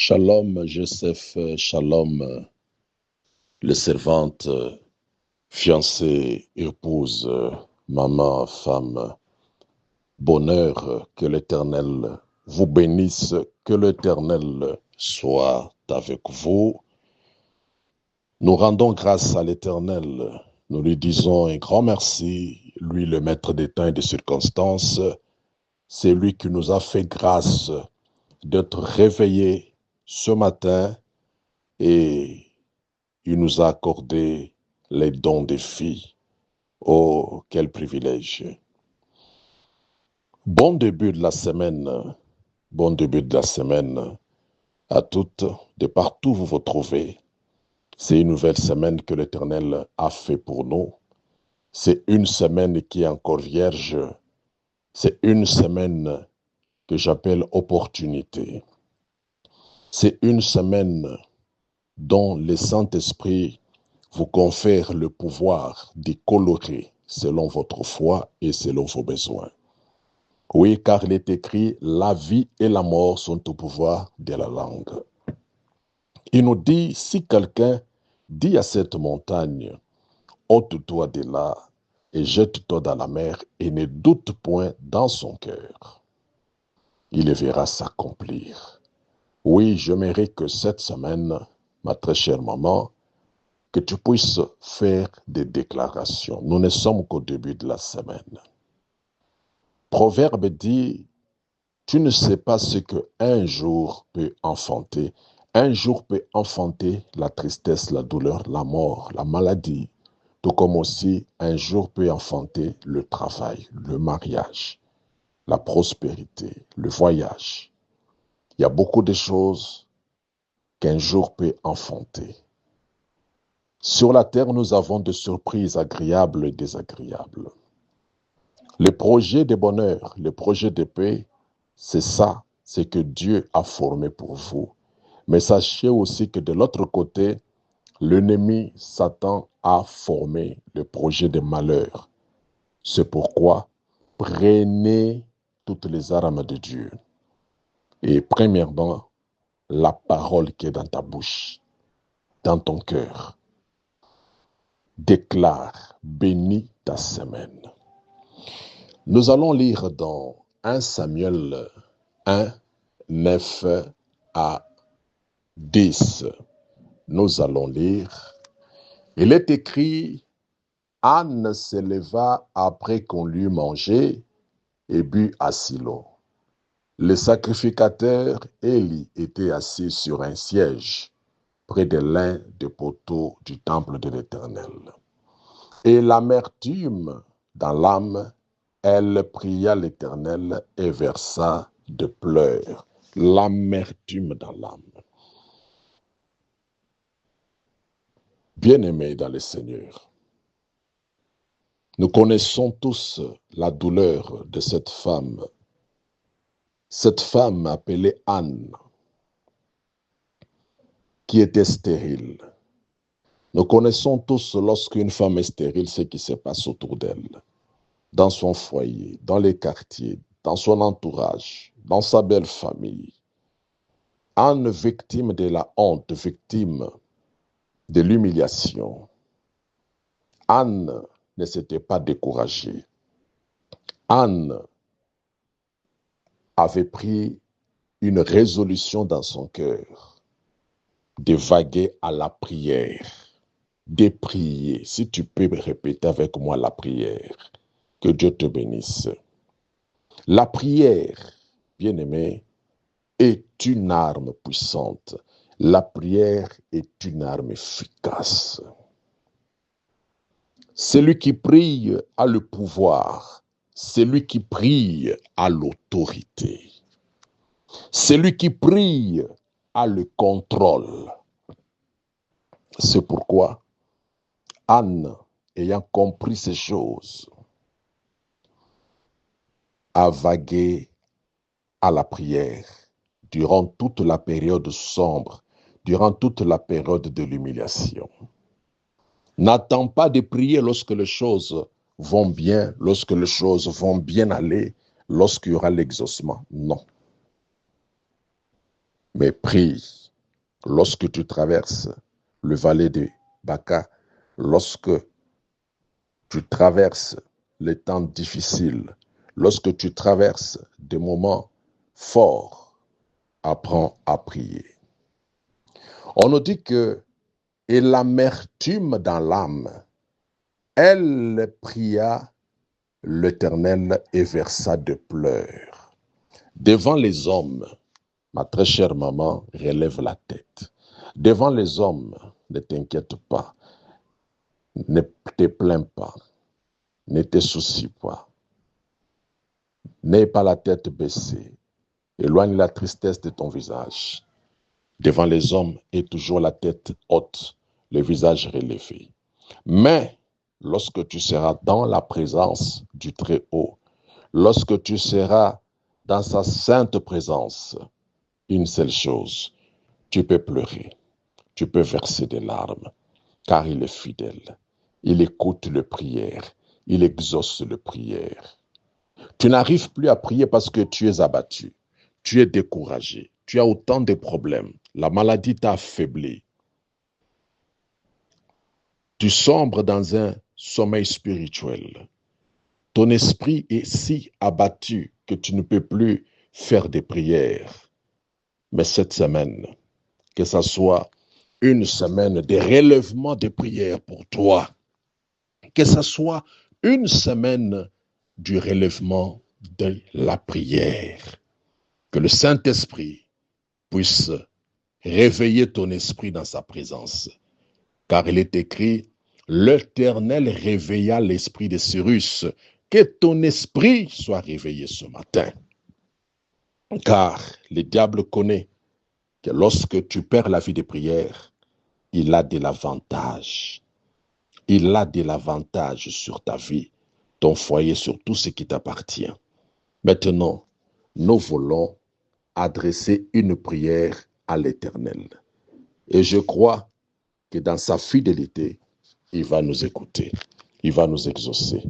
Shalom, Joseph, shalom, les servantes, fiancées, épouses, maman, femme, bonheur, que l'Éternel vous bénisse, que l'Éternel soit avec vous. Nous rendons grâce à l'Éternel, nous lui disons un grand merci, lui le maître des temps et des circonstances, c'est lui qui nous a fait grâce d'être réveillés ce matin et il nous a accordé les dons des filles. Oh, quel privilège. Bon début de la semaine, bon début de la semaine à toutes, de partout où vous vous trouvez. C'est une nouvelle semaine que l'Éternel a fait pour nous. C'est une semaine qui est encore vierge. C'est une semaine que j'appelle opportunité. C'est une semaine dont le Saint-Esprit vous confère le pouvoir de colorer selon votre foi et selon vos besoins. Oui, car il est écrit, la vie et la mort sont au pouvoir de la langue. Il nous dit, si quelqu'un dit à cette montagne, ôte-toi de là et jette-toi dans la mer et ne doute point dans son cœur, il le verra s'accomplir. Oui, j'aimerais que cette semaine, ma très chère maman, que tu puisses faire des déclarations. Nous ne sommes qu'au début de la semaine. Proverbe dit, tu ne sais pas ce qu'un jour peut enfanter. Un jour peut enfanter la tristesse, la douleur, la mort, la maladie, tout comme aussi un jour peut enfanter le travail, le mariage, la prospérité, le voyage. Il y a beaucoup de choses qu'un jour peut enfanter. Sur la terre, nous avons des surprises agréables et désagréables. Le projet de bonheur, le projet de paix, c'est ça, c'est que Dieu a formé pour vous. Mais sachez aussi que de l'autre côté, l'ennemi Satan a formé le projet de malheur. C'est pourquoi prenez toutes les armes de Dieu. Et premièrement, la parole qui est dans ta bouche, dans ton cœur. Déclare, bénis ta semaine. Nous allons lire dans 1 Samuel 1, 9 à 10. Nous allons lire. Il est écrit, Anne se leva après qu'on l'eut mangé et but à Silo. Le sacrificateur Élie était assis sur un siège près de l'un des poteaux du temple de l'Éternel. Et l'amertume dans l'âme, elle pria l'Éternel et versa de pleurs. L'amertume dans l'âme. Bien-aimés dans le Seigneur, nous connaissons tous la douleur de cette femme appelée Anne, qui était stérile. Nous connaissons tous lorsqu'une femme est stérile, ce qui se passe autour d'elle, dans son foyer, dans les quartiers, dans son entourage, dans sa belle famille. Anne, victime de la honte, victime de l'humiliation. Anne ne s'était pas découragée. Anne avait pris une résolution dans son cœur de vaguer à la prière, de prier. Si tu peux répéter avec moi la prière, que Dieu te bénisse. La prière, bien-aimé, est une arme puissante. La prière est une arme efficace. Celui qui prie a le pouvoir. Celui qui prie a l'autorité. Celui qui prie a le contrôle. C'est pourquoi Anne, ayant compris ces choses, a vagué à la prière durant toute la période sombre, durant toute la période de l'humiliation. N'attends pas de prier lorsque les choses vont bien, lorsque les choses vont bien aller, lorsqu'il y aura l'exaucement. Non. Mais prie, lorsque tu traverses le vallée de Baca, lorsque tu traverses les temps difficiles, lorsque tu traverses des moments forts, apprends à prier. On nous dit que, et l'amertume dans l'âme, elle pria l'Éternel et versa de pleurs. Devant les hommes, ma très chère maman, relève la tête. Devant les hommes, ne t'inquiète pas, ne te plains pas, ne te soucie pas. N'aie pas la tête baissée. Éloigne la tristesse de ton visage. Devant les hommes, aie toujours la tête haute, le visage relevé. Mais lorsque tu seras dans la présence du Très-Haut, lorsque tu seras dans sa sainte présence, une seule chose, tu peux pleurer, tu peux verser des larmes, car il est fidèle. Il écoute les prières, il exauce les prières. Tu n'arrives plus à prier parce que tu es abattu, tu es découragé, tu as autant de problèmes, la maladie t'a affaibli. Tu sombres dans un sommeil spirituel. Ton esprit est si abattu que tu ne peux plus faire des prières. Mais cette semaine, que ce soit une semaine de relèvement de prières pour toi, que ce soit une semaine du relèvement de la prière, que le Saint-Esprit puisse réveiller ton esprit dans sa présence. Car il est écrit, l'Éternel réveilla l'esprit de Cyrus, que ton esprit soit réveillé ce matin. Car le diable connaît que lorsque tu perds la vie de prière, il a de l'avantage. Il a de l'avantage sur ta vie, ton foyer, sur tout ce qui t'appartient. Maintenant, nous voulons adresser une prière à l'Éternel. Et je crois que dans sa fidélité, il va nous écouter, il va nous exaucer.